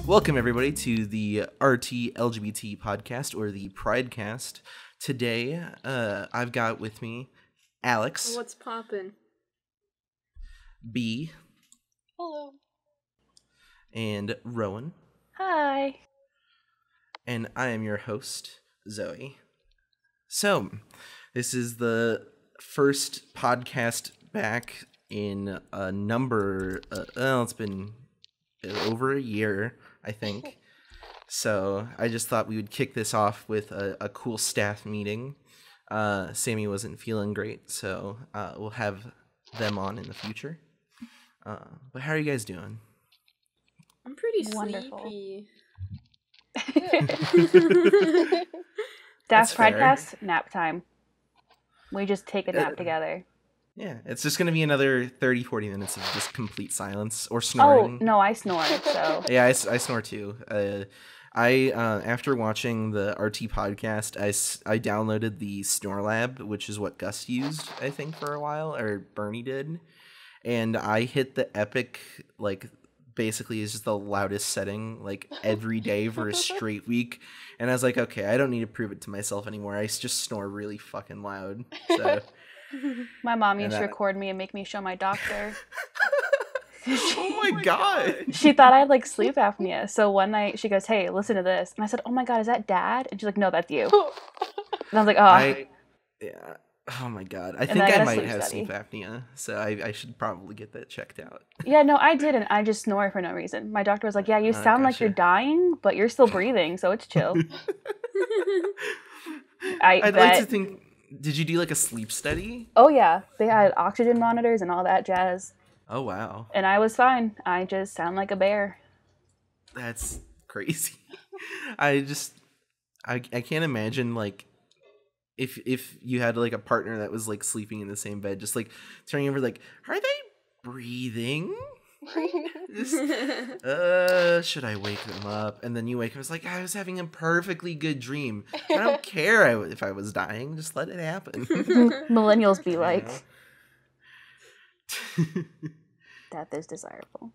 Welcome, everybody, to the RT LGBT podcast, or the Pridecast. Today, I've got with me Alex. What's poppin'? B. Hello. And Rowan. Hi. And I am your host, Zoe. So, this is the first podcast back in a number, it's been over a year, I think. So I just thought we would kick this off with a cool staff meeting. Sammy wasn't feeling great, so we'll have them on in the future. But how are you guys doing? I'm pretty Wonderful. sleepy. Staff Pridecast, nap time. We just take a nap together. Yeah, it's just going to be another 30-40 minutes of just complete silence or snoring. Oh, no, I snore, so... Yeah, I snore too. After watching the RT podcast, I downloaded the Snore Lab, which is what Gus used, I think, for a while, or Bernie did. And I hit the epic, basically is just the loudest setting, every day for a straight week. And I was like, okay, I don't need to prove it to myself anymore. I just snore really fucking loud, so... My mom used to record me and make me show my doctor. Oh my god! She thought I had sleep apnea. So one night she goes, "Hey, listen to this." And I said, "Oh my god, is that Dad?" And she's like, "No, that's you." And I was like, "Oh." Yeah. Oh my god. I think I might have sleep apnea, so I should probably get that checked out. Yeah, no, I didn't. I just snore for no reason. My doctor was like, "Yeah, you sound like you're dying, but you're still breathing, so it's chill." I'd like to think. Did you do a sleep study? Oh yeah, they had oxygen monitors and all that jazz. Oh wow. And I was fine. I just sound like a bear. That's crazy. I can't imagine if you had a partner that was sleeping in the same bed, just turning over are they breathing? Just, should I wake them up? And then you wake up, it's I was having a perfectly good dream. I don't care if I was dying, just let it happen. Millennials be like, death is desirable.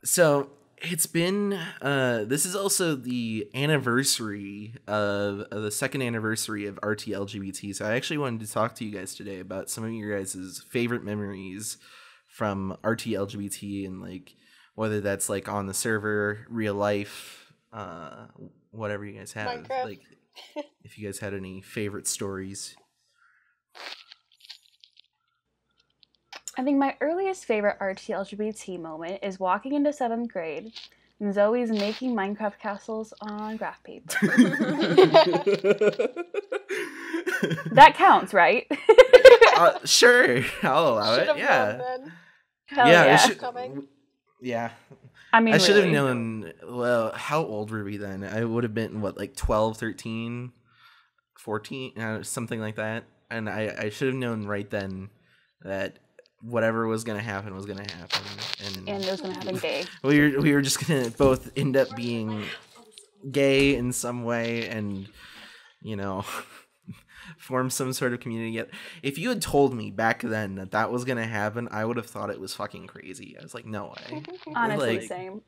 So it's been this is also the anniversary of the second anniversary of RT LGBT. So I actually wanted to talk to you guys today about some of your guys' favorite memories from RT LGBT, and whether that's on the server, real life, whatever you guys have. Minecraft. If you guys had any favorite stories. I think my earliest favorite RT LGBT moment is walking into 7th grade and Zoe's making Minecraft castles on graph paper. That counts, right? Sure, I'll allow it. Yeah. Hell yeah. Yeah. I mean, I should have known. Well, how old were we then? I would have been, 12, 13, 14, something like that. And I should have known right then that whatever was going to happen was going to happen. And it was going to happen gay. We were just going to both end up being gay in some way and, form some sort of community. If you had told me back then that was going to happen, I would have thought it was fucking crazy. I was like, no way. Honestly, same.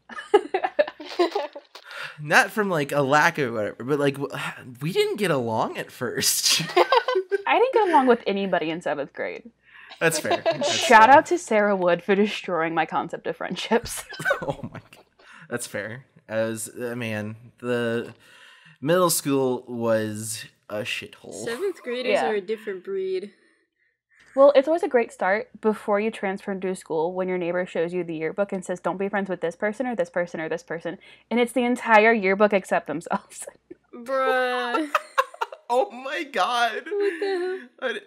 Not from a lack of whatever, but we didn't get along at first. I didn't get along with anybody in 7th grade. That's fair. Shout out to Sarah Wood for destroying my concept of friendships. Oh my god. That's fair. The middle school was a shithole. 7th graders are a different breed. Well, it's always a great start before you transfer into a school when your neighbor shows you the yearbook and says, don't be friends with this person or this person or this person. And it's the entire yearbook except themselves. Bruh. Oh my god. What the hell?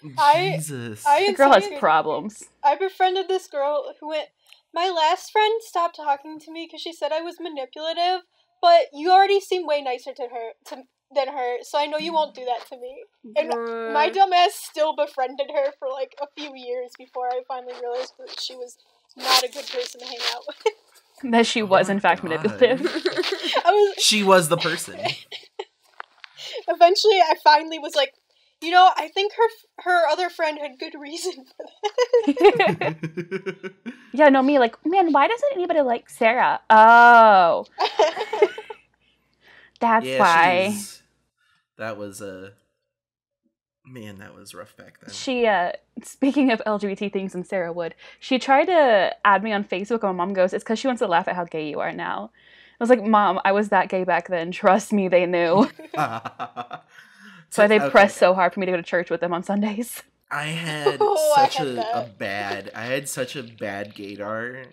Jesus. The girl has problems. I befriended this girl who went, my last friend stopped talking to me because she said I was manipulative, but you already seem way nicer than her, so I know you won't do that to me. And my dumbass still befriended her for a few years before I finally realized that she was not a good person to hang out with. That she was, in fact, manipulative. She was the person. Eventually, I finally was like, You know, I think her other friend had good reason for that. Yeah, no, me, like, man, why doesn't anybody like Sarah? Oh. That's why. That was man, that was rough back then. She, speaking of LGBT things and Sarah Wood, she tried to add me on Facebook, and my mom goes, it's because she wants to laugh at how gay you are now. I was like, Mom, I was that gay back then. Trust me, they knew. So they pressed so hard for me to go to church with them on Sundays. I had such a bad gaydar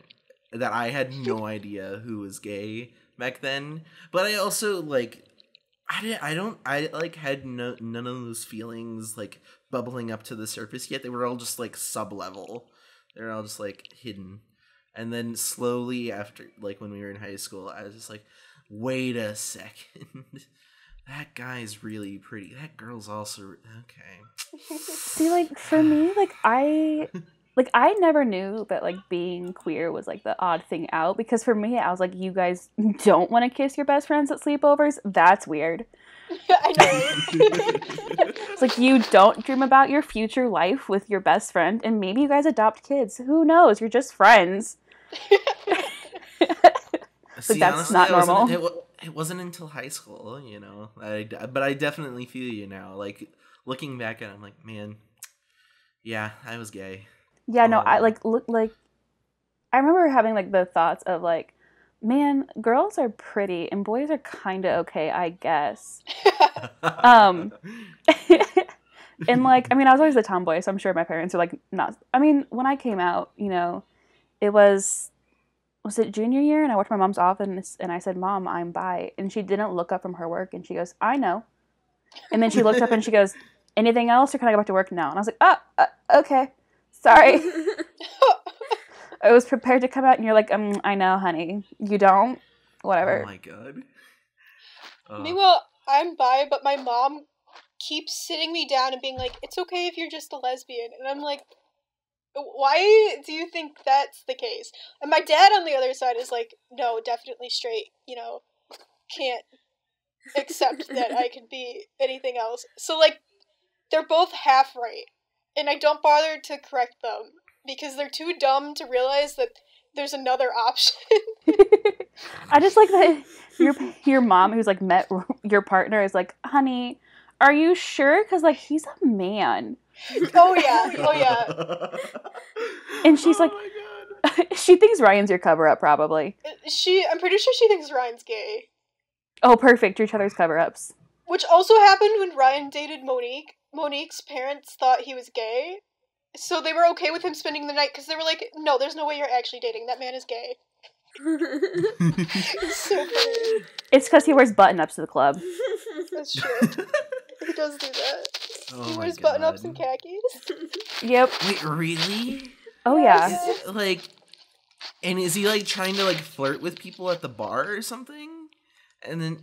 that I had no idea who was gay back then. But I also I had none of those feelings like bubbling up to the surface yet. They were all just like sub-level. They were all just like hidden. And then slowly after, like when we were in high school, I was just like, wait a second. That guy's really pretty. That girl's also okay. See, like for me, I never knew that like being queer was like the odd thing out, because for me I was like, you guys don't want to kiss your best friends at sleepovers? That's weird. I know. It's like, you don't dream about your future life with your best friend, and maybe you guys adopt kids. Who knows? You're just friends. See, that's honestly, not normal. It wasn't until high school, you know. But I definitely feel you now. Like looking back at it, I'm like, man, yeah, I was gay. Yeah, no, I I remember having like the thoughts of like, man, girls are pretty and boys are kind of okay, I guess. And like, I mean, I was always the tomboy, so I'm sure my parents are like not. I mean, when I came out, you know, it was it junior year, and I walked my mom's office and I said, Mom, I'm bi. And she didn't look up from her work, and she goes, I know. And then she looked up and she goes, anything else, or can I go back to work now? And I was like, okay, sorry. I was prepared to come out, and you're like, I know, honey. You don't? Whatever. Oh my god. Meanwhile, I'm bi, but my mom keeps sitting me down and being like, it's okay if you're just a lesbian. And I'm like, why do you think that's the case? And my dad on the other side is like, no, definitely straight, you know, can't accept that I could be anything else. So, like, they're both half right. And I don't bother to correct them because they're too dumb to realize that there's another option. I just like that your mom, who's like met your partner, is like, honey, are you sure? Because like, he's a man. Oh yeah. And she's like, she thinks Ryan's your cover-up, probably. I'm pretty sure she thinks Ryan's gay. Oh, perfect. Each other's cover-ups. Which also happened when Ryan dated Monique. Monique's parents thought he was gay, so they were okay with him spending the night because they were like, no, there's no way you're actually dating. That man is gay. It's so funny. It's because he wears button-ups to the club. That's true. He does do that. Oh he wears button-ups and khakis. Yep. Wait, really? Oh, yeah. Is he like trying to like flirt with people at the bar or something? And then,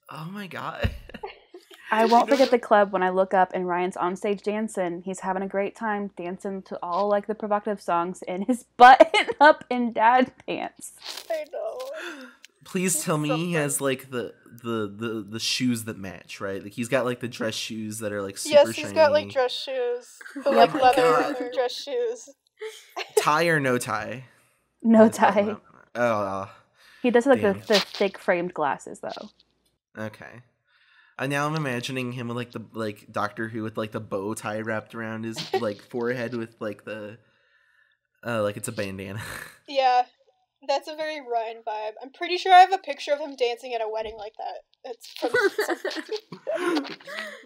oh my god. I won't forget the club when I look up and Ryan's on stage dancing. He's having a great time dancing to all like the provocative songs in his button up in dad pants. I know. Please tell me he has like the shoes that match, right? Like he's got like the dress shoes that are like super shiny. Yes, he's got like dress shoes. But like leather dress shoes. Tie or no tie? No tie. Oh. He does like the thick framed glasses though. Okay. Now I'm imagining him with like the Doctor Who with like the bow tie wrapped around his like forehead with like the like it's a bandana. Yeah. That's a very Ryan vibe. I'm pretty sure I have a picture of him dancing at a wedding like that. It's from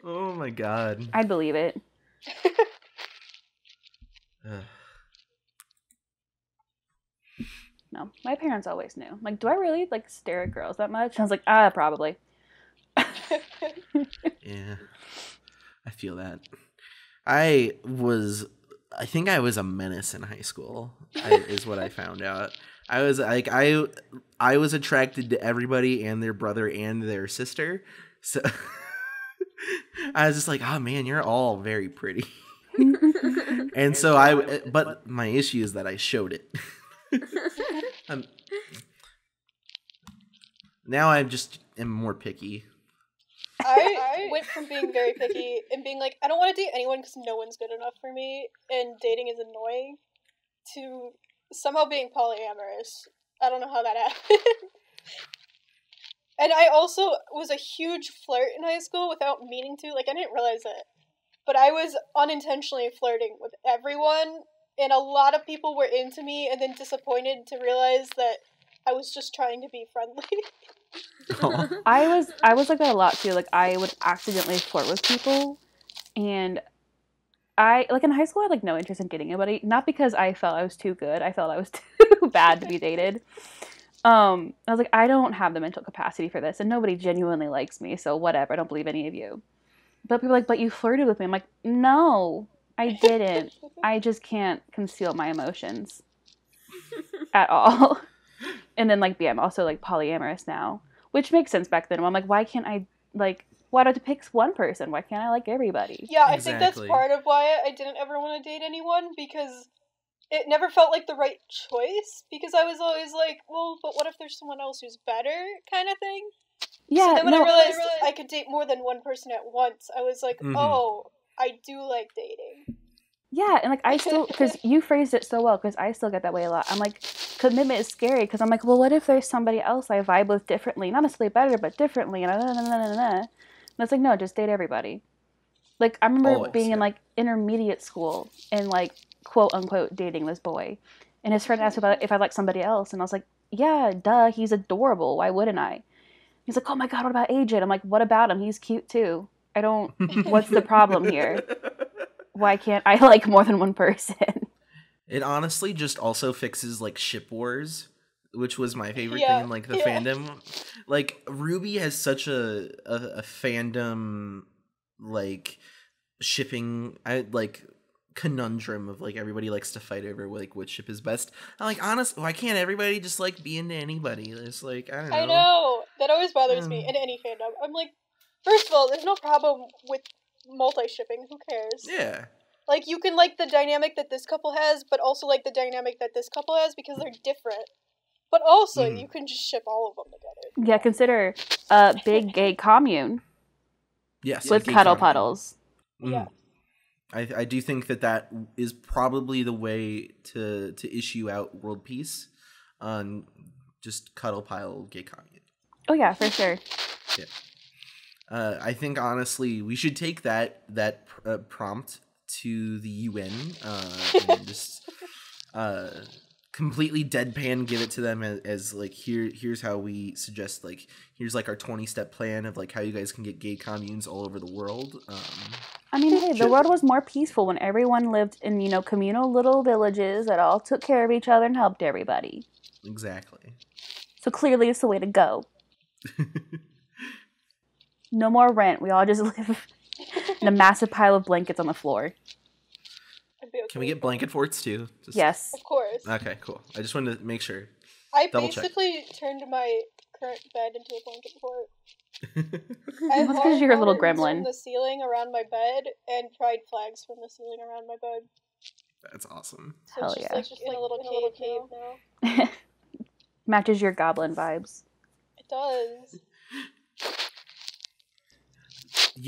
Oh my god. I'd believe it. No, my parents always knew. Like, do I really like stare at girls that much? I was like, probably. Yeah. I feel that. I think I was a menace in high school, is what I found out. I was like, I was attracted to everybody and their brother and their sister. So I was just like, oh man, you're all very pretty. And so but my issue is that I showed it. Now I just am more picky. I went from being very picky and being like, I don't want to date anyone because no one's good enough for me, and dating is annoying, to somehow being polyamorous. I don't know how that happened. And I also was a huge flirt in high school without meaning to. Like, I didn't realize it. But I was unintentionally flirting with everyone, and a lot of people were into me and then disappointed to realize that I was just trying to be friendly. I was like that a lot too. Like, I would accidentally flirt with people, and I, like, in high school I had like no interest in dating anybody, not because I felt I was too good. I felt I was too bad to be dated. I was like, I don't have the mental capacity for this, and nobody genuinely likes me, so whatever, I don't believe any of you. But people are like, but you flirted with me. I'm like, no, I didn't. I just can't conceal my emotions at all. And then, like, yeah, I'm also, like, polyamorous now, which makes sense back then. I'm like, why can't I, like, why do I have to pick one person? Why can't I like everybody? Yeah, I think that's part of why I didn't ever want to date anyone, because it never felt like the right choice, because I was always like, well, but what if there's someone else who's better, kind of thing? Yeah, so then when I realized I could date more than one person at once, I was like, oh, I do like dating. Yeah, and like I still, because you phrased it so well, because I still get that way a lot. I'm like, commitment is scary, because I'm like, well, what if there's somebody else I vibe with differently? Not necessarily better, but differently, and it's like, no, just date everybody. Like, I remember being in like intermediate school and like, quote unquote, dating this boy, and his friend asked about if I like somebody else, and I was like, yeah, duh, he's adorable, why wouldn't I? He's like, oh my god, what about AJ? I'm like, what about him? He's cute too. I don't, what's the problem here? Why can't I like more than one person? It honestly just also fixes like ship wars, which was my favorite thing in like the fandom. Like, Ruby has such a fandom like shipping conundrum of like everybody likes to fight over like which ship is best. I'm like, honestly, why can't everybody just like be into anybody? It's like, I don't know. I know. That always bothers me in any fandom. I'm like, first of all, there's no problem with multi-shipping. Who cares? Yeah. Like, you can like the dynamic that this couple has, but also like the dynamic that this couple has, because they're different. But also, you can just ship all of them together. Yeah, consider a big gay commune. Yes. With cuddle puddles. Yeah. I do think that is probably the way to issue out world peace, on just cuddle pile gay commune. Oh yeah, for sure. Yeah. I think honestly we should take that prompt to the UN and just completely deadpan give it to them as like, here's how we suggest, like, here's like our 20-step plan of like how you guys can get gay communes all over the world. I mean, hey, the world was more peaceful when everyone lived in, you know, communal little villages that all took care of each other and helped everybody. Exactly. So clearly it's the way to go. No more rent. We all just live in a massive pile of blankets on the floor. Okay. Can we get blanket forts too? Yes. Of course. Okay, cool. I just wanted to make sure. I basically turned my current bed into a blanket fort. That's because you're a little gremlin. From the ceiling around my bed, and pride flags from the ceiling around my bed. That's awesome. So hell it's yeah! Just in a little cave now. Matches your goblin vibes. It does.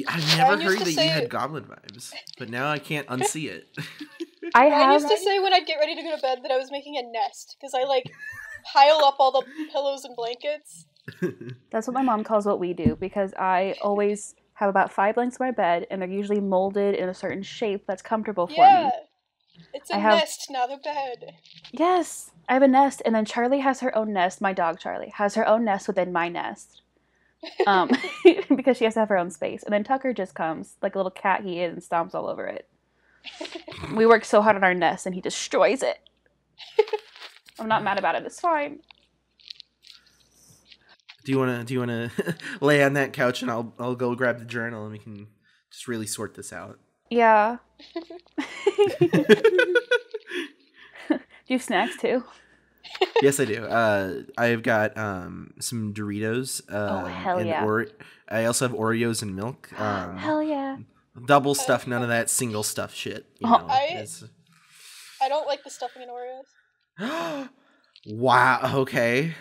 I've never heard that you had goblin vibes, but now I can't unsee it. I used to say when I'd get ready to go to bed that I was making a nest, because I like pile up all the pillows and blankets. That's what my mom calls what we do, because I always have about 5 blankets in my bed, and they're usually molded in a certain shape that's comfortable for me. It's a nest, not a bed. Yes, I have a nest, and then Charlie has her own nest. My dog Charlie has her own nest within my nest, because she has to have her own space. And then Tucker just comes, like a little cat he is, and stomps all over it. We work so hard on our nest, and he destroys it. I'm not mad about it. It's fine. Do you wanna lay on that couch, and I'll go grab the journal, and we can just really sort this out. Yeah. Do you have snacks too? Yes, I do. I've got some Doritos. Hell yeah! I also have Oreos and milk. Hell yeah! Double stuff, none of that single stuff shit. I don't like the stuffing in Oreos. Wow. Okay.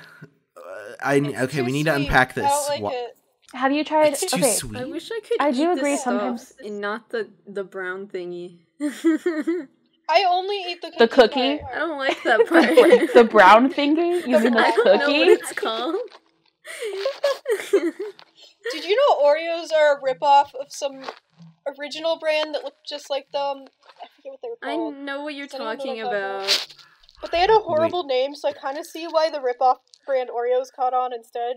We need to unpack this. I don't like it. Have you tried? It's too Okay, sweet. I wish I could I eat do the agree stuff sometimes- and not the brown thingy. I only eat the cookie. The cookie? part. I don't like that part. the brown thingy. You mean the I don't know what cookie? it's called. Did you know Oreos are a ripoff of some original brand that looked just like them? I forget what they were I called. know what you're Does anyone know talking what I'm talking about. But they had a horrible name, so I kind of see why the ripoff brand Oreos caught on instead.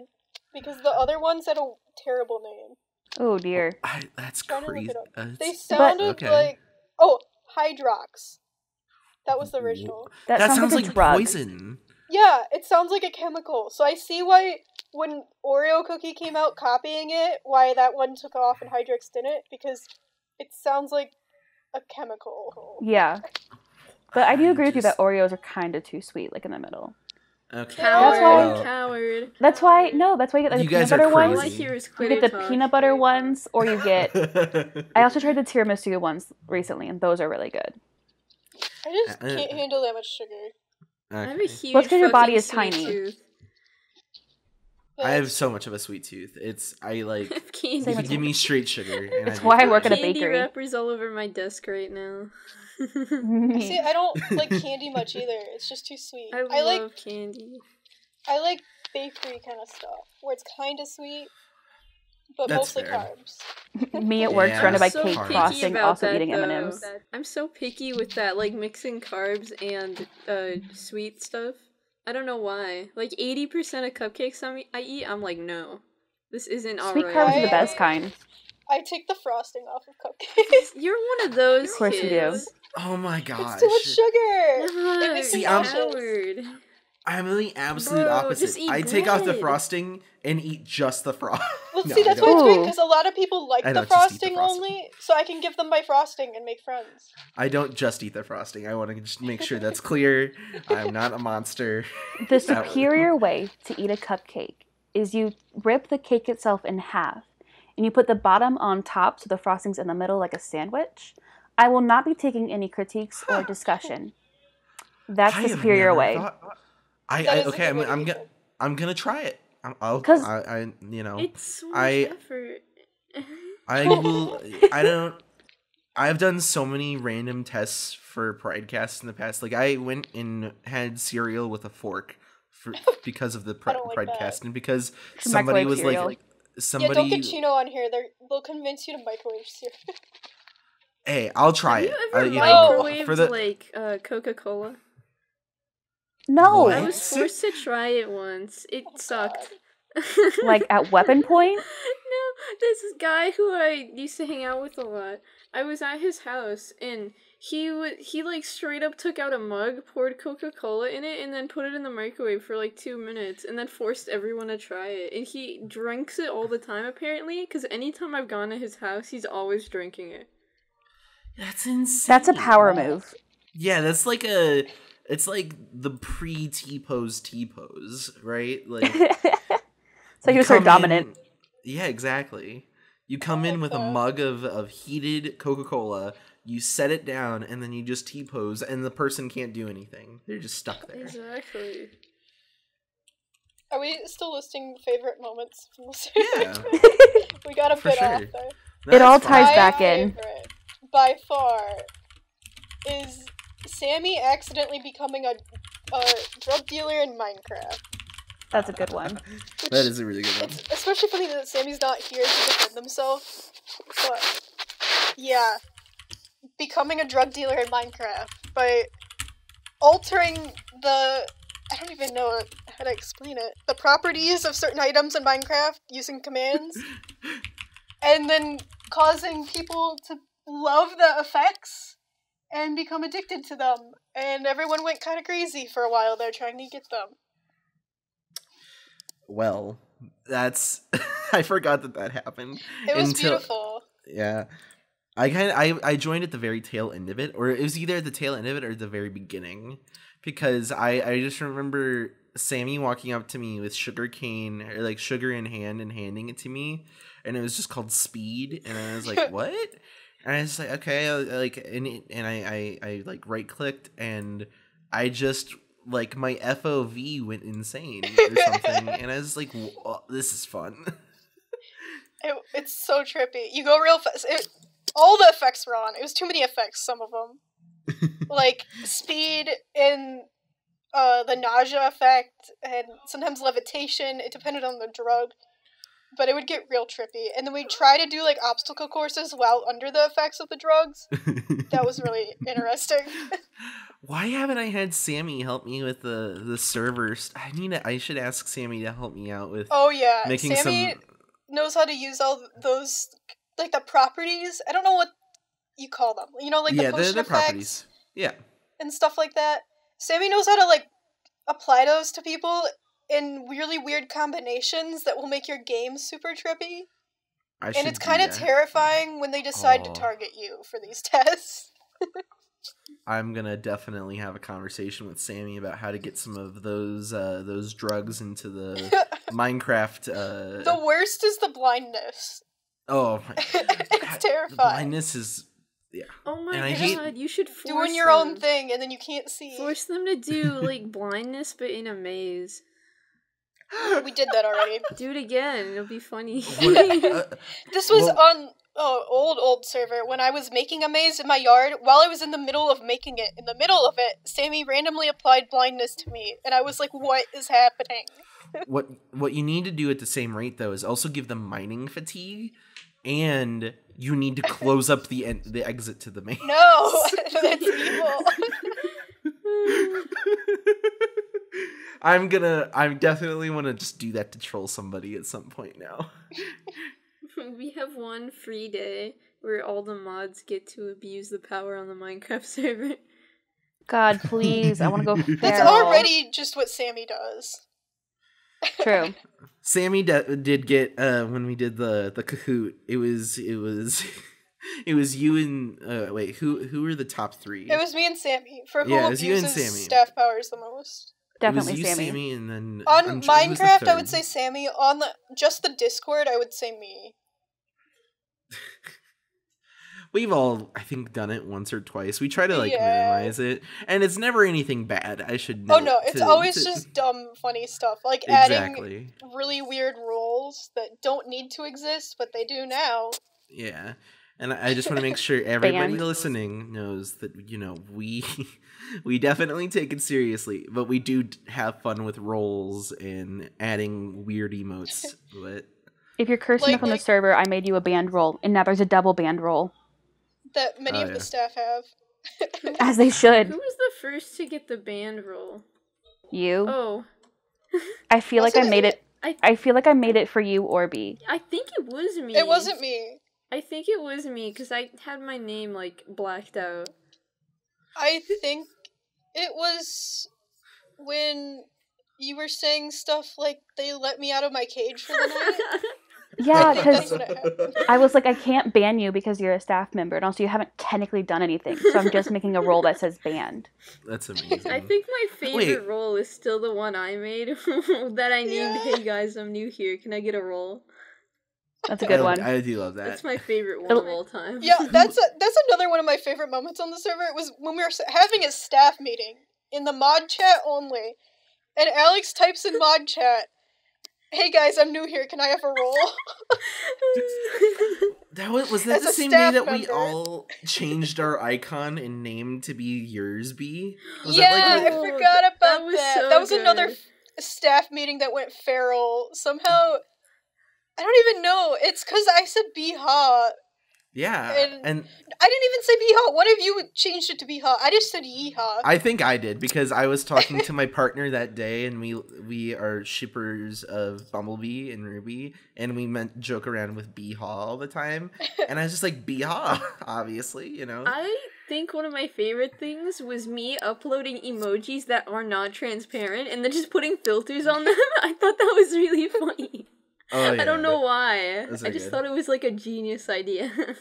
Because the other ones had a terrible name. Oh dear. That's Trying to look crazy. it up. That's- They sounded Okay. like... Oh, Hydrox. That was the original. That, sounds like a drug. poison. Yeah, it sounds like a chemical. So I see why when Oreo cookie came out copying it, why that one took off and Hydrox didn't, because it sounds like a chemical. Yeah. But I do agree with you that just- Oreos are kind of too sweet, like in the middle. Okay. That's Coward, why- coward. That's why you get like, You the peanut guys are butter All I ones. crazy. hear is You Quitter get the talk. peanut butter ones, or you get. I also tried the tiramisu ones recently, and those are really good. I just can't handle that much sugar. I have a Okay. huge Well, it's 'cause your body fucking is sweet tiny. tooth. I have so much of a sweet tooth. I like I have candy. you Same can with give me straight sugar. And That's I'd be why I fine. work at a Candy bakery. wrappers all over my desk right now. See, I don't like candy much either. It's just too sweet. I I love candy. like bakery kind of stuff, where it's kind of sweet, but That's mostly fair. carbs. Me at work, Yeah, surrounded by so cake picky frosting, about also that, eating though. M&Ms. I'm so picky with that, like mixing carbs and sweet stuff. I don't know why. Like 80% of cupcakes I eat, I'm like, no, this isn't Sweet alright. carbs are the I- best kind. I take the frosting off of cupcakes. You're one of those Of course you kids. do. Oh my gosh. It's too much sugar. No, It makes See, me I'm- nauseous. coward. I'm the absolute Bro, opposite. just eat I take off the bread. frosting and eat just the frost. Well, No, see, I that's don't. why it's great, Ooh. because a lot of people like I the don't just eat the frosting frosting. only, so I can give them my frosting and make friends. I don't just eat the frosting. I want to just make sure that's clear. I'm not a monster. The That- superior way to eat a cupcake is you rip the cake itself in half, and you put the bottom on top so the frosting's in the middle like a sandwich. I will not be taking any critiques or discussion. That's I the have superior never way. thought- That is a okay. good way to eat it. I'm gonna try it. I'll. 'Cause- I you know. It's so much I- effort. I will. I don't. I've done so many random tests for Pridecast in the past. Like I went and had cereal with a fork because of the I don't like Pridecast, that. and because Some somebody microwave was cereal. like, Yeah, somebody. don't get Chino on here. They'll convince you to microwave cereal. Hey, I'll try Have it. you ever you know, microwaved for the like Coca-Cola? No, What? I was forced to try it once. It Oh, sucked. like at weapon point. No, this guy who I used to hang out with a lot. I was at his house and he like straight up took out a mug, poured Coca-Cola in it, and then put it in the microwave for like 2 minutes, and then forced everyone to try it. And he drinks it all the time apparently, because anytime I've gone to his house, he's always drinking it. That's insane. That's a power move. Yeah, that's like a. It's like the pre T-pose T-pose, right? Like So you you're so come dominant. in- yeah, exactly. You come in with a mug of heated Coca-Cola, you set it down, and then you just T-pose, and the person can't do anything. They're just stuck there. Exactly. Are we still listing favorite moments from the series? Yeah, We got a For bit sure. off there. It all That's fine. ties My back in. favorite, by far, is Sammy accidentally becoming a drug dealer in Minecraft. That's a good one. That is a really good one. It's especially funny that Sammy's not here to defend himself. But yeah, becoming a drug dealer in Minecraft by altering the I don't even know how to explain it. The properties of certain items in Minecraft using commands, and then causing people to love the effects and become addicted to them. And everyone went kind of crazy for a while there trying to get them. Well, that's I forgot that happened. It was Until- beautiful. Yeah. I joined at the very tail end of it, or it was either at the tail end of it or the very beginning, because I just remember Sammy walking up to me with sugar cane, or like sugar in hand, and handing it to me, and it was just called Speed, and I was like, what? And I was like, okay, I like right clicked, and I just like my FOV went insane or something, and I was like, this is fun. It's so trippy. You go real fast. All the effects were on. It was too many effects, some of them. Like, speed and the nausea effect, and sometimes levitation. It depended on the drug. But it would get real trippy. And then we'd try to do, like, obstacle courses while under the effects of the drugs. That was really interesting. Why haven't I had Sammy help me with the servers? I should ask Sammy to help me out with. Oh yeah, making Sammy knows how to use all those, like, the properties. I don't know what you call them. You know, like the potion the effects properties. Yeah, and stuff like that. Sammy knows how to, like, apply those to people in really weird combinations that will make your game super trippy. And it's kind of terrifying when they decide to target you for these tests. I'm gonna definitely have a conversation with Sammy about how to get some of those drugs into the Minecraft. The worst is the blindness. Oh my God. It's terrifying. The blindness is Oh my and God, you should force doing your own thing and then you can't see. Force them to do, like, blindness but in a maze. We did that already. Do it again, it'll be funny. This was on old server when I was making a maze in my yard. While I was in the middle of making it, Sammy randomly applied blindness to me, and I was like, what is happening? What you need to do at the same rate, though, is also give them mining fatigue, and you need to close up the exit to the maze. No, that's evil. I definitely want to just do that to troll somebody at some point now. We have one free day where all the mods get to abuse the power on the Minecraft server. God, please, I want to go feral. That's already just what Sammy does. True. Sammy did get when we did the Kahoot. It was you and wait, who were the top three? It was me and Sammy for who abuses staff powers the most. Definitely it was you, Sammy. Sammy, and then on Minecraft I would say Sammy. On just the Discord I would say me. We've all, I think, done it once or twice. We try to minimize it, and it's never anything bad. I should know. Oh no, it's always just dumb, funny stuff, like adding really weird rules that don't need to exist, but they do now. Yeah, and I just want to make sure everybody listening knows that we definitely take it seriously, but we do have fun with roles and adding weird emotes. But if you're cursing up on the server, I made you a band roll, and now there's a double band roll. That many of the staff have. As they should. Who was the first to get the band roll? You. Oh. I feel like I made it. I feel like I made it for you, Orby. I think it was me. It wasn't me. I think it was me, because I had my name, like, blacked out. I think it was when you were saying stuff like, they let me out of my cage for the night. Yeah, because I was like, I can't ban you because you're a staff member, and also you haven't technically done anything, so I'm just making a roll that says banned. That's amazing. I think my favorite roll is still the one I made, that I named, Hey guys, I'm new here, can I get a roll? That's a good one. I do love that. That's my favorite one of all time. Yeah, that's another one of my favorite moments on the server. It was when we were having a staff meeting, in the mod chat only, and Alex types in mod chat, hey guys, I'm new here, can I have a roll? Was that the same day that we all changed our icon and name to be yours be? I forgot about that. That was another staff meeting that went feral. Somehow, I don't even know. It's because I said Beehaw. Yeah, and I didn't even say Beehaw. One of you changed it to Beehaw. I just said Yeehaw. I think I did, because I was talking to my partner that day, and we are shippers of Bumblebee and Ruby, and we joke around with Beehaw all the time, and I was just like, Beehaw, obviously, I think one of my favorite things was me uploading emojis that are not transparent, and then just putting filters on them. I thought that was really funny. Oh, yeah, I don't know why. I just thought it was like a genius idea. the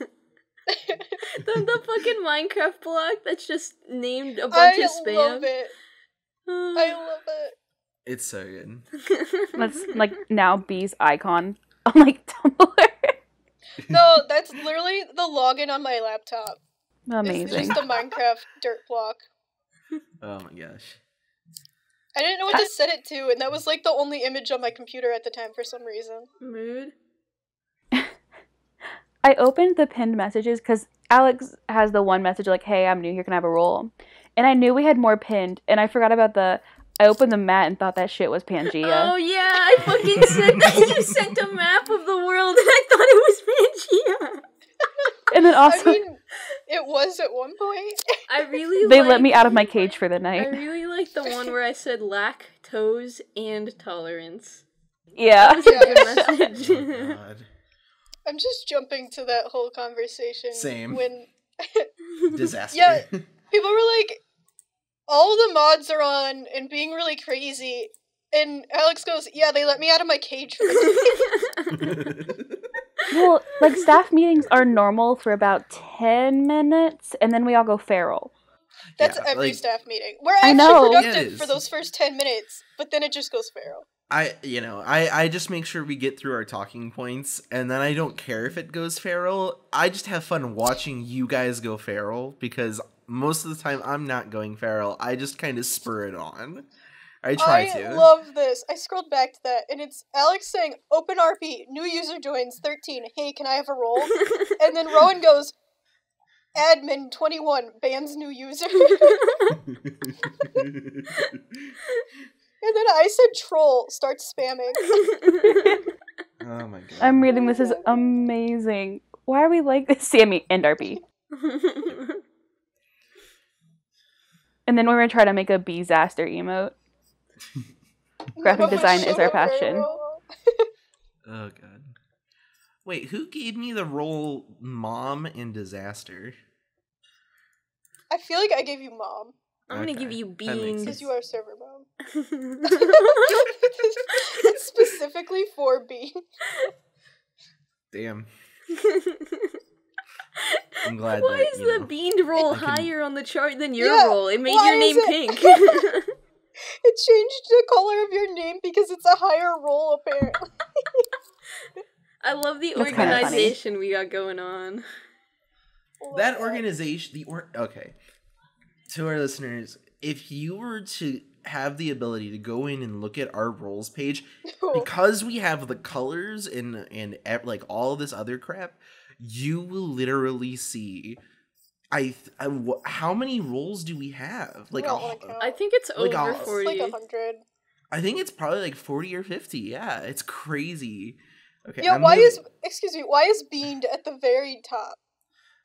fucking Minecraft block that's just named a bunch of spam. I love it. I love it. It's so good. That's like now B's icon on like Tumblr. No, that's literally the login on my laptop. Amazing. It's just a Minecraft dirt block. Oh my gosh. I didn't know what to set it to, and that was like the only image on my computer at the time for some reason. Mood? I opened the pinned messages because Alex has the one message like, "Hey, I'm new here. Can I have a role?" And I knew we had more pinned, and I forgot about the. I opened the mat and thought that shit was Pangea. Oh yeah, I fucking said that. You sent a map of the world, and I thought it was Pangea. And then also, I mean, it was at one point. I really they let me out of my cage for the night. I really like the one where I said lactose and tolerance. Yeah. That was a good message. Oh, God. I'm just jumping to that whole conversation. Same. When Disaster. Yeah. people were like, all the mods are on and being really crazy. And Alex goes, yeah, they let me out of my cage for this. Well, like, staff meetings are normal for about 10 minutes, and then we all go feral. That's Yeah, every like- staff meeting. We're I actually know. Yeah, it productive is. for those first 10 minutes, but then it just goes feral. I just make sure we get through our talking points, and then I don't care if it goes feral. I just have fun watching you guys go feral, because most of the time I'm not going feral. I just kind of spur it on. I try to. I love this. I scrolled back to that, and it's Alex saying, open RP, new user joins, 13, hey, can I have a role? And then Rowan goes, admin, 21, bans new user. And then I said troll, start spamming. Oh my god. I'm reading this is amazing. Why are we like this? Sammy and RP. And then we're gonna try to make a Beezaster emote. Graphic None of design which is showed our up very passion. well. Oh god. Wait, who gave me the role mom in Disaster? I feel like I gave you mom, I'm gonna Okay, give you that makes beans. because sense. you are server mom. It's specifically for B. Damn. I'm glad Why that, is you the know, bean roll I can- higher on the chart than your Yeah, roll? It made why your is name it- pink. It changed the color of your name because it's a higher roll, apparently. I love the That's kinda funny. organization we got going on. that organization, okay. To our listeners, if you were to have the ability to go in and look at our roles page, because we have the colors and like all this other crap, you will literally see how many roles do we have? Like, I don't wanna count. I think it's Like over a- 40. Like 100. I think it's probably like 40 or 50. Yeah, it's crazy. Okay, Yeah, I'm why moving- is Beaned at the very top?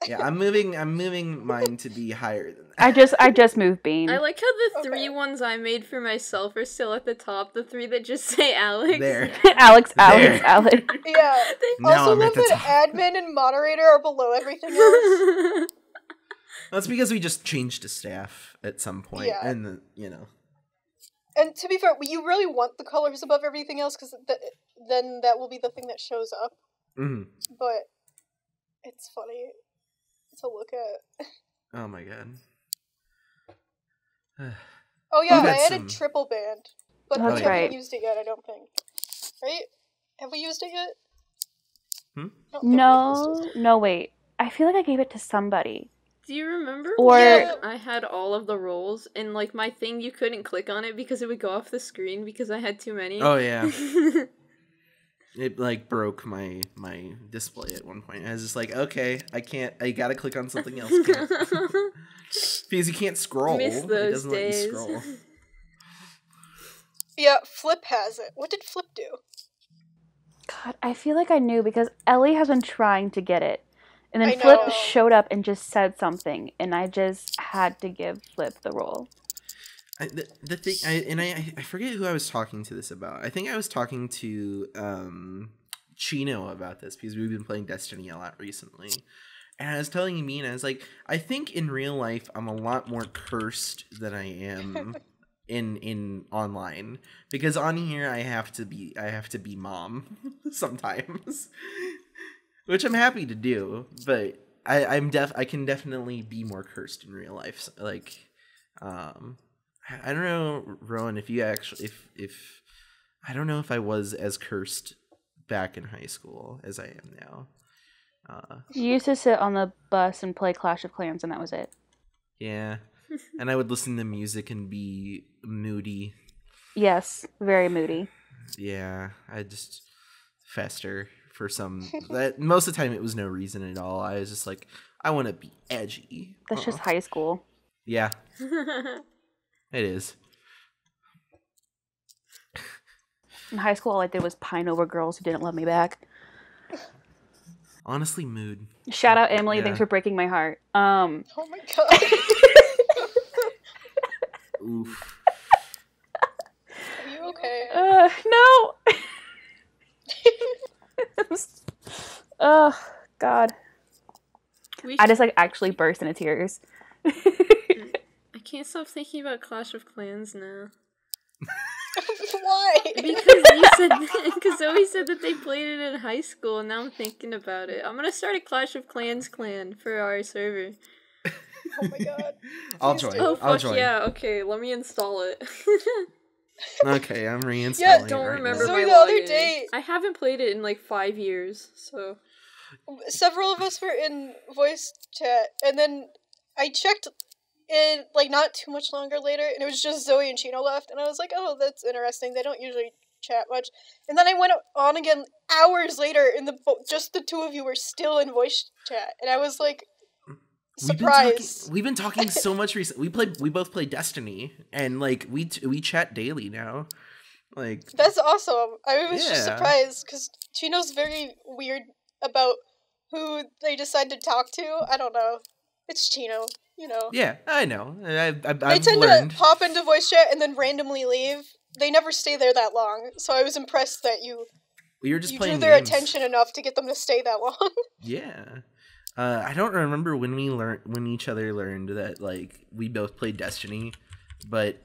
yeah, I'm moving mine to be higher than that. I just moved Bean. I like how the Okay. 3 ones I made for myself are still at the top. The 3 that just say Alex. There. Alex. There. Yeah. Now Also I'm at love the that top. admin and moderator are below everything else. That's because we just changed to staff at some point, Yeah. and you know. And to be fair, you really want the colors above everything else, because then that will be the thing that shows up. Mhm. But it's funny to look at. Oh my god. Oh yeah, We've I had added some- triple band, but That's we haven't right. used it yet. I don't think. Right? Have we used it yet? Hmm? I don't think we've used it. No, wait. I feel like I gave it to somebody. Do you remember Or- when I had all of the roles and like my thing you couldn't click on it because it would go off the screen because I had too many? Oh yeah. It like broke my display at one point. I was just like, okay, I gotta click on something else. Because you can't scroll. Miss It those doesn't let you days. scroll. Yeah, Flip has it. What did Flip do? God, I feel like I knew because Ellie has been trying to get it. And then I Flip know. showed up and just said something, and I just had to give Flip the role. The thing, I forget who I was talking to this about. I think I was talking to Chino about this because we've been playing Destiny a lot recently. And I was telling Mina, I was like, I think in real life I'm a lot more cursed than I am in online, because on here I have to be mom sometimes, which I'm happy to do, but I can definitely be more cursed in real life. So, like, I don't know, Rowan, if you actually if I don't know if I was as cursed back in high school as I am now. You used to sit on the bus and play Clash of Clans, and that was it. Yeah. And I would listen to music and be moody. Yes, very moody. Yeah, I just fester for some. That most of the time it was no reason at all. I was just like, I want to be edgy. That's just high school. Yeah, it is. In high school, all I did was pine over girls who didn't love me back. Honestly, mood. Shout out Emily, Yeah. thanks for breaking my heart. Oh my god. Oof. Are you okay? No. Oh God. I just like actually burst into tears. I can't stop thinking about Clash of Clans now. Why? Because Zoe said that they played it in high school, and now I'm thinking about it. I'm gonna start a Clash of Clans clan for our server. Oh my god. I'll Please join. do. Oh I'll fuck join. yeah! Okay, let me install it. Okay, I'm reinstalling. Yeah, it Don't right remember now. Zoe, my the other login. day- I haven't played it in like 5 years, so Several of us were in voice chat, and then I checked in, like, not too much longer later, and it was just Zoe and Chino left, and I was like, oh, that's interesting, they don't usually chat much. And then I went on again hours later, and just the two of you were still in voice chat, and I was like, surprised. We've been talking so much recently. We both play Destiny, and like we chat daily now. Like That's awesome. I was just Yeah. surprised, because Chino's very weird about who they decide to talk to. I don't know. It's Chino, you know. yeah, I know. They I've tend learned. to pop into voice chat and then randomly leave. They never stay there that long, so I was impressed that you We were just drew playing their games. attention enough to get them to stay that long. Yeah. I don't remember when each other learned that like we both played Destiny, but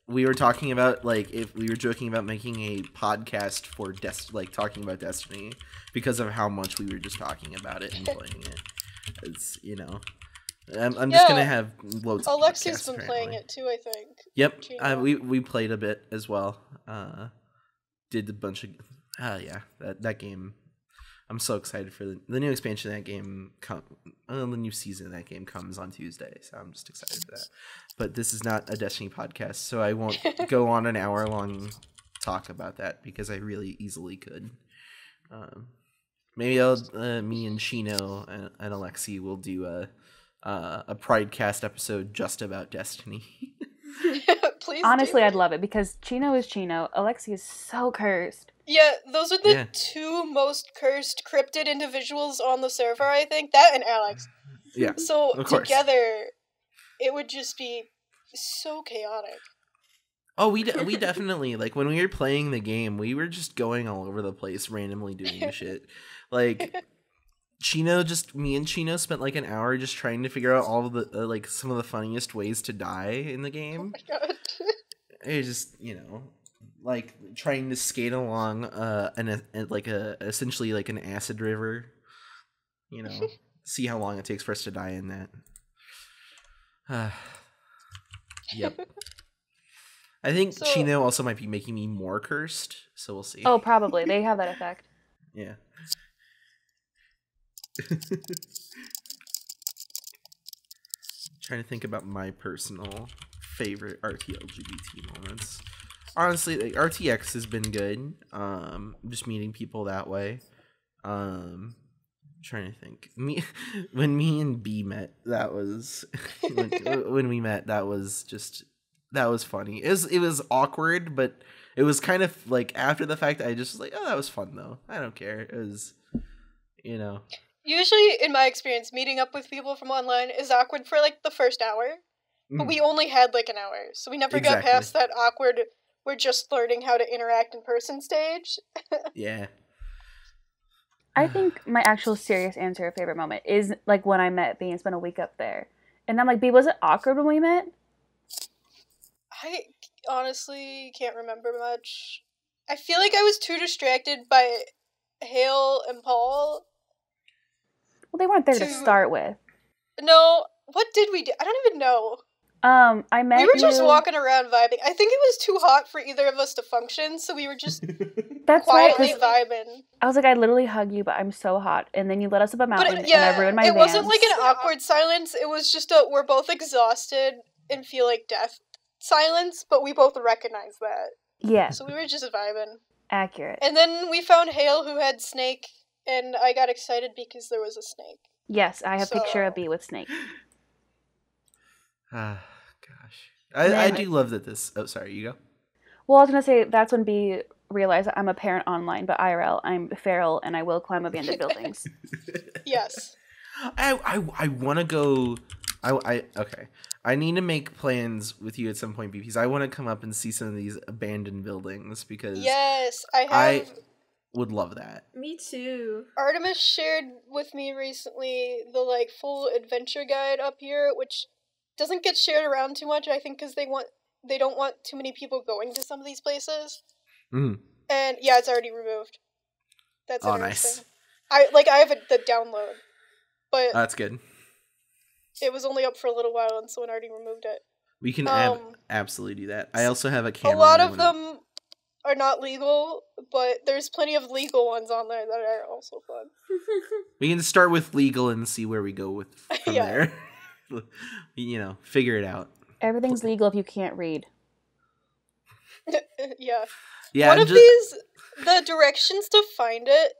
we were talking about like if we were joking about making a podcast for talking about Destiny because of how much we were just talking about it and playing it. It's I'm just gonna have loads of Alexi's podcasts, been playing apparently. it too, I think. Yep, Chino. we played a bit as well. Did a bunch of yeah, that game. I'm so excited for the new expansion of that game. The new season of that game comes on Tuesday, so I'm just excited for that. But this is not a Destiny podcast, so I won't go on an hour-long talk about that because I really easily could. Maybe me and Chino and Alexi will do a Pridecast episode just about Destiny. Please Honestly, do. I'd love it because Chino is Chino. Alexi is so cursed. Yeah, those are the Yeah. two most cursed cryptid individuals on the server, I think. That and Alex. Yeah, So of course. together, it would just be so chaotic. Oh, we definitely like when we were playing the game, we were just going all over the place, randomly doing shit. Like me and Chino spent like an hour just trying to figure out all of the like some of the funniest ways to die in the game. God. It just like trying to skate along essentially like an acid river. See how long it takes for us to die in that. Yep. I think So- Chino also might be making me more cursed, so we'll see. Oh, probably. They have that effect. Yeah. Trying to think about my personal favorite RT-LGBT moments. Honestly, like, RTX has been good. Just meeting people that way. Trying to think. When me and B met, that was when we met. That was funny. It was awkward, but it was kind of like after the fact. I just was like, oh, that was fun though. I don't care. It was, Usually, in my experience, meeting up with people from online is awkward for like the first hour. But we only had like an hour, so we never got Exactly. past that awkward, we're just learning how to interact in person stage. Yeah. I think my actual serious answer of favorite moment is like when I met B and spent a week up there. And I'm like, B, was it awkward when we met? I honestly can't remember much. I feel like I was too distracted by Hale and Paul. Well, they weren't there to To- start with. No, what did we do? I don't even know. I met We were just you- walking around vibing. I think it was too hot for either of us to function, so we were just That's right. quietly 'Cause vibing. I was like, I literally hug you, but I'm so hot. And then you led us up a mountain, But yeah, and I ruined my it wasn't Vans. like an awkward silence. It was just we're both exhausted and feel like death silence, but we both recognize that. Yeah, So we were just vibing. accurate. And then we found Hale, who had Snake and I got excited because there was a snake. Yes, I have a picture of So- B with snake. Ah, gosh. And I then- do love that this... Oh, sorry, you go. Well, I was gonna say that's when B realized that I'm a parent online, but IRL, I'm feral and I will climb abandoned buildings. Yes. I want to go... Okay. I need to make plans with you at some point, because I want to come up and see some of these abandoned buildings, because Yes, I I have. would love that. Me too. Artemis shared with me recently the like full adventure guide up here, which doesn't get shared around too much. I think because they don't want too many people going to some of these places. Mm. And yeah, it's already removed. That's Oh, interesting. nice. I have the download, but That's good. it was only up for a little while, and someone already removed it. We can absolutely do that. I also have a A camera. lot and I of wanna- them are not legal, but there's plenty of legal ones on there that are also fun. We can start with legal and see where we go with from Yeah. there. Figure it out. Everything's legal if you can't read. Yeah. Yeah. One I'm of just- these, the directions to find it,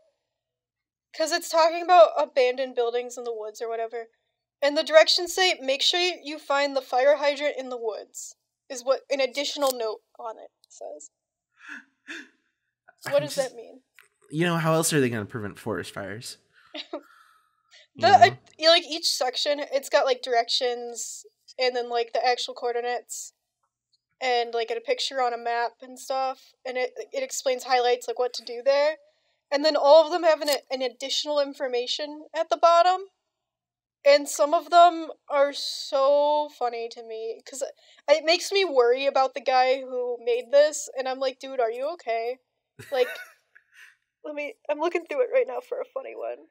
because it's talking about abandoned buildings in the woods or whatever, and the directions say, make sure you find the fire hydrant in the woods, is what an additional note on it says. So what I'm does just- that mean? How else are they going to prevent forest fires? Like each section, it's got like directions, and then like the actual coordinates, and like a picture on a map and stuff, and it explains highlights like what to do there, and then all of them have an additional information at the bottom, and some of them are so funny to me because it makes me worry about the guy who made this, and I'm like, dude, are you okay? Like, I'm looking through it right now for a funny one.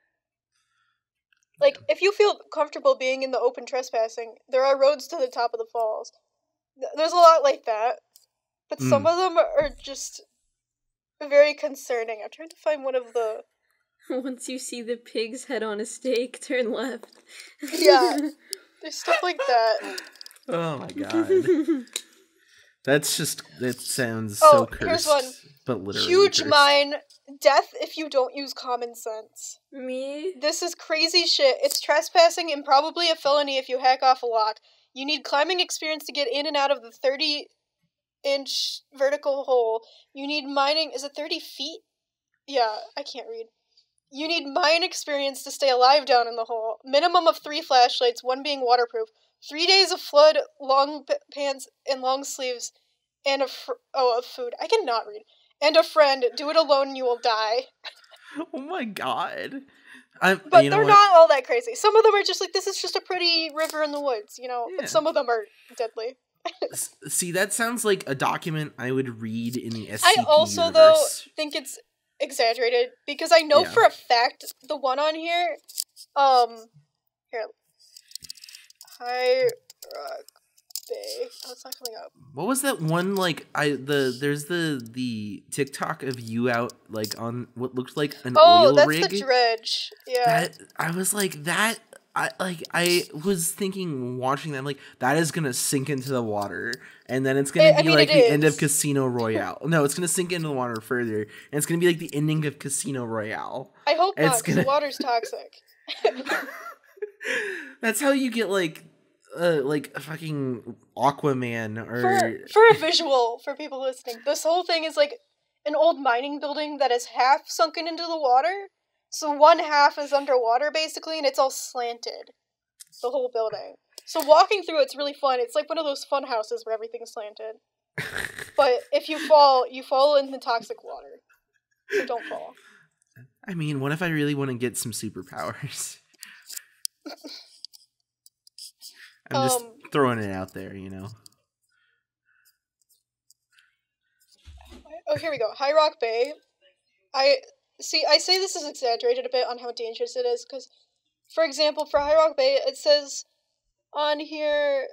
Like, if you feel comfortable being in the open trespassing, there are roads to the top of the falls. There's a lot like that. But some of them are just very concerning. I'm trying to find one of the... Once you see the pig's head on a stake, turn left. Yeah. There's stuff like that. Oh my god. That sounds Oh, so cursed. here's one. But literally Huge cursed. mine. Death if you don't use common sense. Me? This is crazy shit. It's trespassing and probably a felony if you hack off a lock. You need climbing experience to get in and out of the 30-inch vertical hole. You need mining... Is it 30 feet? Yeah, I can't read. You need mine experience to stay alive down in the hole. Minimum of 3 flashlights, 1 being waterproof. 3 days of flood, long pants, and long sleeves, and of food. I cannot read. And a friend. Do it alone and you will die. Oh my god. But you know they're what? not all that crazy. Some of them are just like, this is just a pretty river in the woods, Yeah. But some of them are deadly. See, that sounds like a document I would read in the SCP I also, universe. though, think it's exaggerated, because I know Yeah. for a fact the one on here, here, High Rock Bay. Oh, it's not coming up. What was that one there's the TikTok of you out like on what looked like an oil that's rig. the dredge. Yeah. That I was like that. I was thinking watching that, like, that is gonna sink into the water, and then it's gonna be like the end of Casino Royale. No, it's gonna sink into the water further, and it's gonna be like the ending of Casino Royale. I hope It's not, because the water's toxic. That's how you get like a fucking Aquaman or For a visual for people listening, this whole thing is like an old mining building that is half sunken into the water. So one half is underwater basically, and it's all slanted. The whole building. So walking through it's really fun. It's like one of those fun houses where everything's slanted. But if you fall in the toxic water. So don't fall. I mean, what if I really want to get some superpowers? I'm just throwing it out there, Oh, here we go. High Rock Bay. I say this is exaggerated a bit on how dangerous it is, because, for example, for High Rock Bay, it says on here,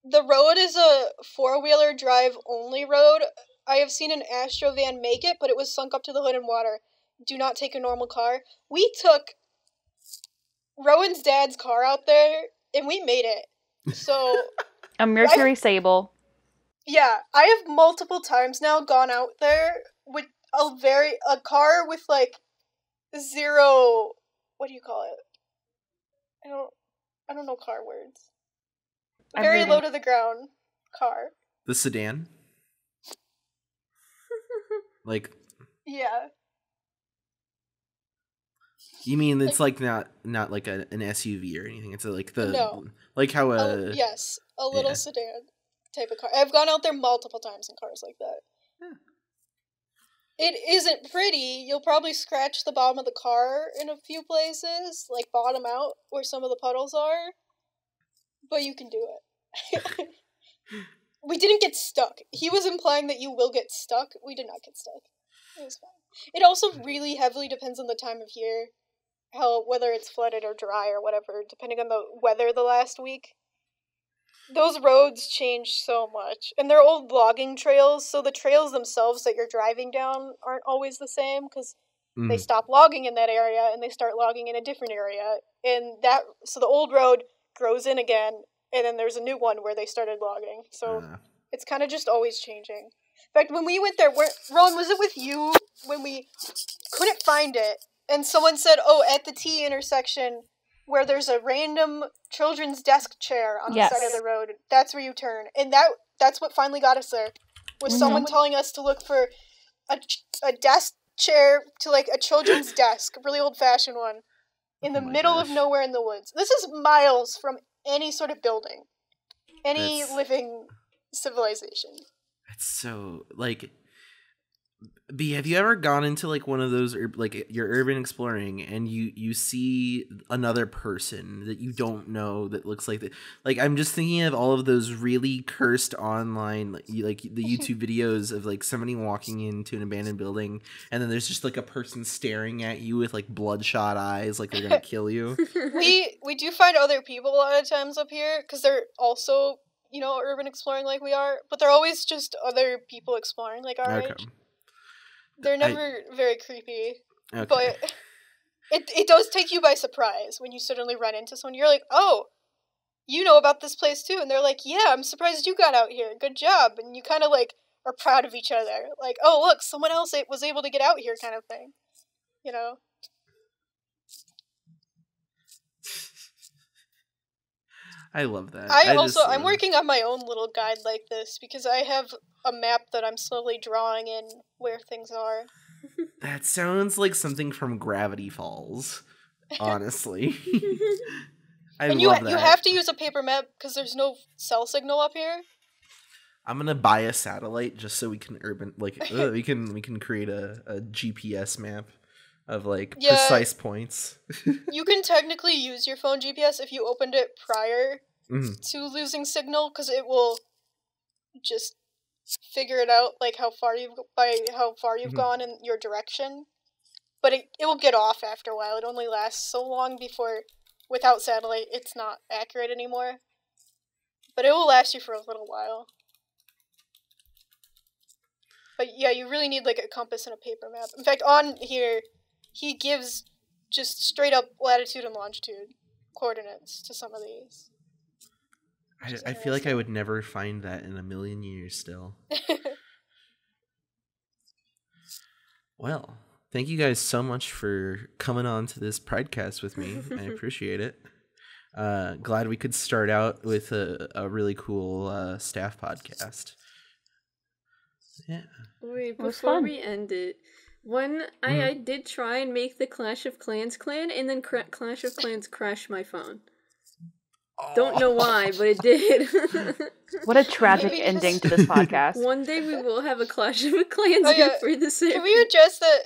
the road is a 4-wheeler drive only road. I have seen an Astro van make it, but it was sunk up to the hood in water. Do not take a normal car. We took Rowan's dad's car out there, and we made it. So... A Mercury Sable. Yeah, I have multiple times now gone out there with a car with like zero. What do you call it? I don't know car words. Very low to the ground car. The sedan? Like, Yeah. you mean it's like not like an SUV or anything? It's like the No. like how yes, a little yeah. sedan type of car. I've gone out there multiple times in cars like that. Yeah. It isn't pretty. You'll probably scratch the bottom of the car in a few places, like bottom out where some of the puddles are. But you can do it. We didn't get stuck. He was implying that you will get stuck. We did not get stuck. It was fine. It also really heavily depends on the time of year, whether it's flooded or dry or whatever, depending on the weather the last week. Those roads change so much. And they're old logging trails, so the trails themselves that you're driving down aren't always the same, because they stop logging in that area and they start logging in a different area. So the old road grows in again, and then there's a new one where they started logging. So it's kind of just always changing. In fact, when we went there, Ron, was it with you when we couldn't find it? And someone said, oh, at the T intersection where there's a random children's desk chair on the side of the road, that's where you turn. And that's what finally got us there, was someone telling us to look for a desk chair to, like, a children's desk, a really old-fashioned one, in the middle of nowhere in the woods. This is miles from any sort of building, any living civilization. It's so, like, B, have you ever gone into, like, one of those, like, you're urban exploring and you see another person that you don't know that looks like that? Like, I'm just thinking of all of those really cursed online, like the YouTube videos of, like, somebody walking into an abandoned building and then there's just, like, a person staring at you with, like, bloodshot eyes, like they're gonna kill you. We do find other people a lot of times up here, because they're also, you know, urban exploring like we are, but they're always just other people exploring like our age. They're never very creepy, but it does take you by surprise when you suddenly run into someone. You're like, oh, you know about this place too, and they're like, yeah, I'm surprised you got out here. Good job. And you kind of, like, are proud of each other. Like, oh, look, someone else was able to get out here, kind of thing. You know? I love that. I'm working on my own little guide like this, because I have a map that I'm slowly drawing in where things are. That sounds like something from Gravity Falls, honestly. I love that. You have to use a paper map because there's no cell signal up here. I'm gonna buy a satellite just so we can we can create a GPS map of, like, precise points. You can technically use your phone GPS if you opened it prior to losing signal, because it will just figure it out, like how far you've gone in your direction. But it will get off after a while. It only lasts so long before, without satellite, it's not accurate anymore. But it will last you for a little while. But yeah, you really need, like, a compass and a paper map. In fact, on here, he gives just straight up latitude and longitude coordinates to some of these. I feel like I would never find that in a million years still. Well, thank you guys so much for coming on to this Pridecast with me. I appreciate it. Glad we could start out with a really cool staff podcast. Yeah. Wait, before we end it, I did try and make the Clash of Clans clan, and then Clash of Clans crashed my phone. Don't know why, but it did. What a tragic ending to this podcast. One day we will have a Clash of Clans for the server. Can we address that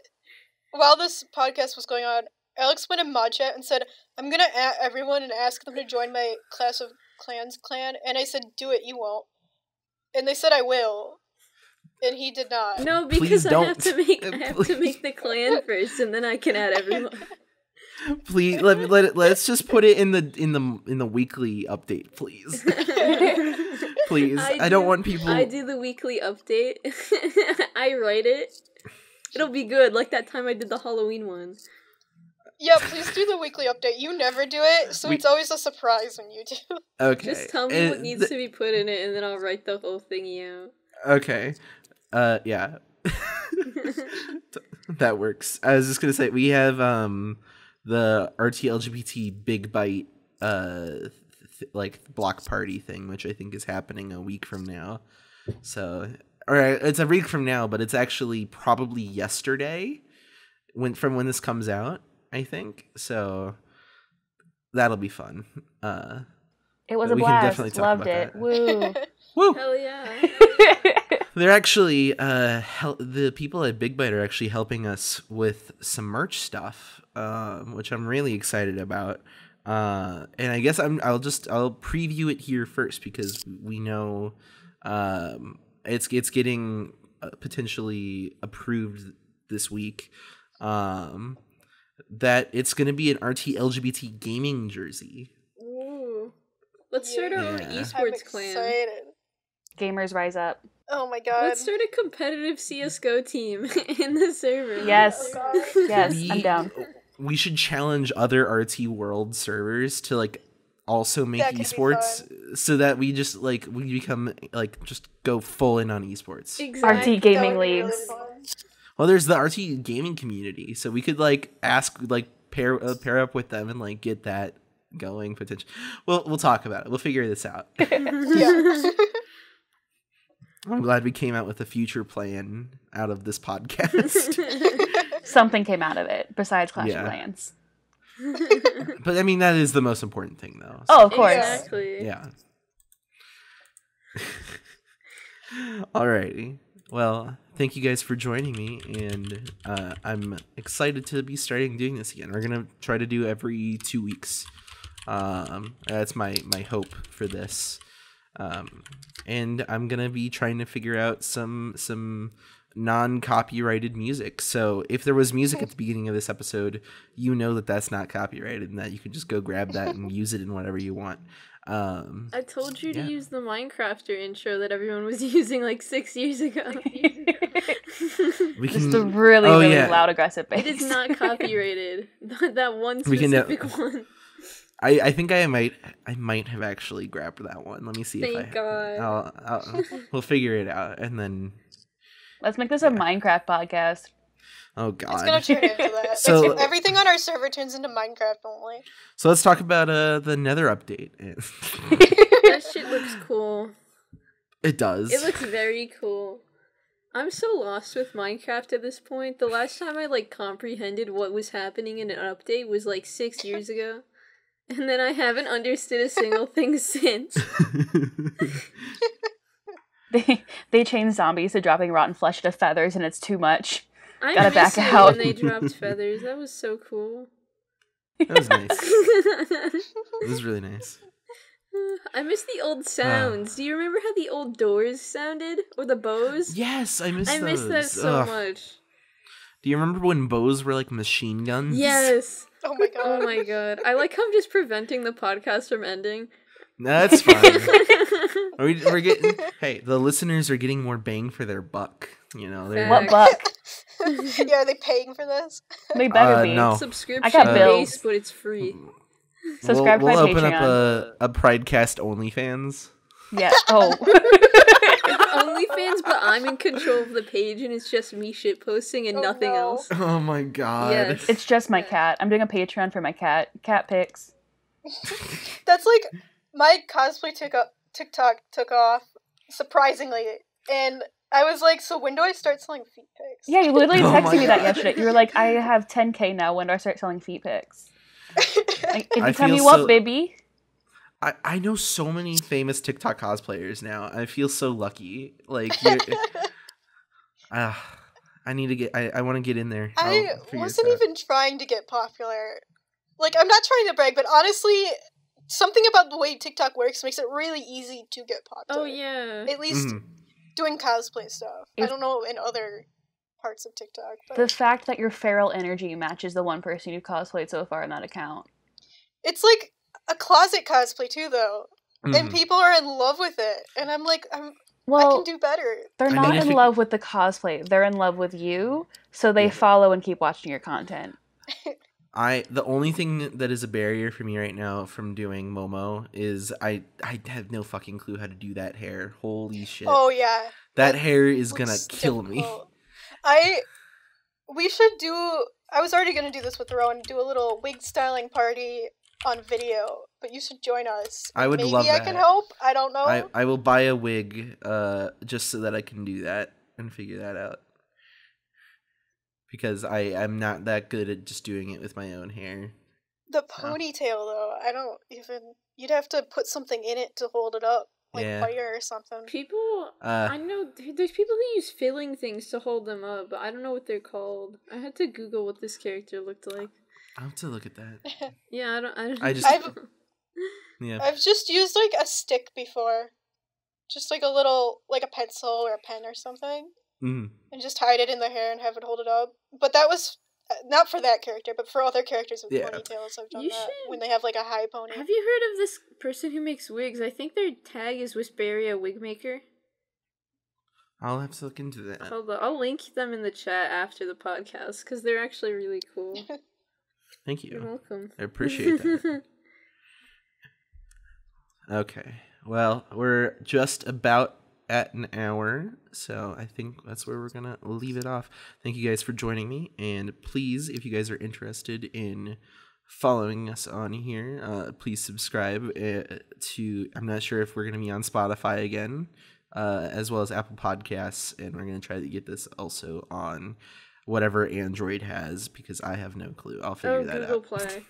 while this podcast was going on, Alex went in mod chat and said, I'm gonna at everyone and ask them to join my Clash of Clans clan, and I said, do it, you won't. And they said I will. And he did not. No, because I have to make the clan first, and then I can add everyone. Please let's just put it in the weekly update, please. Please, I don't want people. I do the weekly update. I write it. It'll be good, like that time I did the Halloween one. Yeah, please do the weekly update. You never do it, so it's always a surprise when you do. Okay. Just tell me what needs to be put in it, and then I'll write the whole thingy out. Okay. Yeah. That works. I was just gonna say we have the RT LGBT Big Bite like block party thing, which I think is happening a week from now. So, or it's a week from now, but it's actually probably yesterday when this comes out, I think. So that'll be fun. It was but a we can blast. definitely talk Loved about it. that. Woo. Woo! Hell yeah. They're actually the people at Big Bite are actually helping us with some merch stuff, which I'm really excited about. And I guess I'll preview it here first because we know it's getting potentially approved this week. That it's going to be an RT LGBT gaming jersey. Ooh. Let's start our own Yeah. esports clan. Excited. Gamers rise up. Oh my god. Let's start a competitive CSGO team in the server. Yes. Oh god. Yes, I'm down. We should challenge other RT World servers to like also make That could be esports so that we just like we become like just go full in on esports. Exactly. RT gaming That would be really leagues. fun. Well, there's the RT gaming community, so we could like ask like pair up with them and like get that going potentially. We'll talk about it. We'll figure this out. Yeah. I'm glad we came out with a future plan out of this podcast. Something came out of it besides Clash Yeah. of Clans. But I mean, that is the most important thing, though. Oh, of course. Exactly. Yeah. Alrighty. Well, thank you guys for joining me, and I'm excited to be starting doing this again. We're gonna try to do every 2 weeks. That's my hope for this. And I'm gonna be trying to figure out some non-copyrighted music. So if there was music at the beginning of this episode, you know that that's not copyrighted, and that you can just go grab that and use it in whatever you want. I told you to Yeah. use the Minecrafter intro that everyone was using like 6 years ago. We Just can. the really, Oh, really yeah. loud, aggressive bass. It is not copyrighted. That one We can, specific one. I think I might have actually grabbed that one. Let me see if I. Thank God. We'll figure it out, and then. Let's make this a Minecraft podcast. Oh It's God. gonna turn into that. So- Everything on our server turns into Minecraft only. So let's talk about the Nether update. That shit looks cool. It does. It looks very cool. I'm so lost with Minecraft at this point. The last time I like comprehended what was happening in an update was like 6 years ago. And then I haven't understood a single thing since. They changed zombies to dropping rotten flesh to feathers, and it's too much. I Gotta miss back it out. when they dropped feathers. That was so cool. That was nice. It was really nice. I miss the old sounds. Do you remember how the old doors sounded? Or the bows? Yes, I miss I those. miss that so Ugh. much. Do you remember when bows were like machine guns? Yes. Oh my god. Oh my god. I like how I'm just preventing the podcast from ending. That's fine. We're getting. Hey, the listeners are getting more bang for their buck. You know, they're What buck? Yeah, are they paying for this? They better be. no. Subscription I got based, bills. but it's free. Subscribe we'll to my open Patreon. up a Pridecast OnlyFans. Yeah. Oh. OnlyFans, but I'm in control of the page and it's just me shit posting and Oh, nothing no. else. Oh my god. Yes. It's just my cat. I'm doing a Patreon for my cat. Cat pics. That's like my cosplay TikTok took off surprisingly, and I was like, "So when do I start selling feet pics?" Yeah, you literally Oh my texted me that God. yesterday. You were like, I have 10K now. When do I start selling feet pics? Like, I it's coming feel you up, so- baby. I know so many famous TikTok cosplayers now. I feel so lucky. Like, you're, I need to get. I want to get in there. I I'll figure wasn't this out. even trying to get popular. Like, I'm not trying to brag, but honestly, something about the way TikTok works makes it really easy to get popular. Oh yeah. At least Mhm. doing cosplay stuff. I If- don't know in other parts of TikTok, but The fact that your feral energy matches the one person you've cosplayed so far in that account. it's like a closet cosplay too, though, and Mhm. people are in love with it, and I'm like, I Well, can do better. they're I not mean, if in it- love with the cosplay. They're in love with you, so they Yeah. follow and keep watching your content. The only thing that is a barrier for me right now from doing Momo is I have no fucking clue how to do that hair. Holy shit. Oh yeah, that hair is gonna looks kill me. difficult. we should do. I was already gonna do this with Rowan. Do a little wig styling party on video, but you should join us. I would Maybe love I that. can help. I don't know. I will buy a wig just so that I can do that and figure that out. Because I'm not that good at just doing it with my own hair. The ponytail, though, I don't even. You'd have to put something in it to hold it up, like fire or something. People, I know there's people who use filling things to hold them up, but I don't know what they're called. I had to Google what this character looked like. I'll have to look at that. Yeah, I don't. I've just used like a stick before, just like a little, like a pencil or a pen or something, and just hide it in the hair and have it hold it up. But that was not for that character, but for other characters with ponytails. I've done that when they have like a high pony. Have you heard of this person who makes wigs? I think their tag is Wisperia Wigmaker. I'll have to look into that. Hold on, I'll link them in the chat after the podcast because they're actually really cool. Thank you. You're welcome. I appreciate that. Okay. Well, we're just about at an hour, so I think that's where we're going to leave it off. Thank you guys for joining me, and please, if you guys are interested in following us on here, please subscribe to, I'm not sure if we're going to be on Spotify again, as well as Apple Podcasts, and we're going to try to get this also on whatever Android has, because I have no clue. I'll figure that Google out. Play.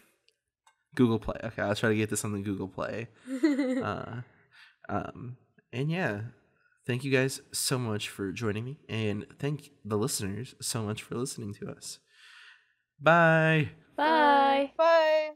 Google Play. Okay, I'll try to get this on the Google Play. And yeah, thank you guys so much for joining me, and thank the listeners so much for listening to us. Bye. Bye. Bye.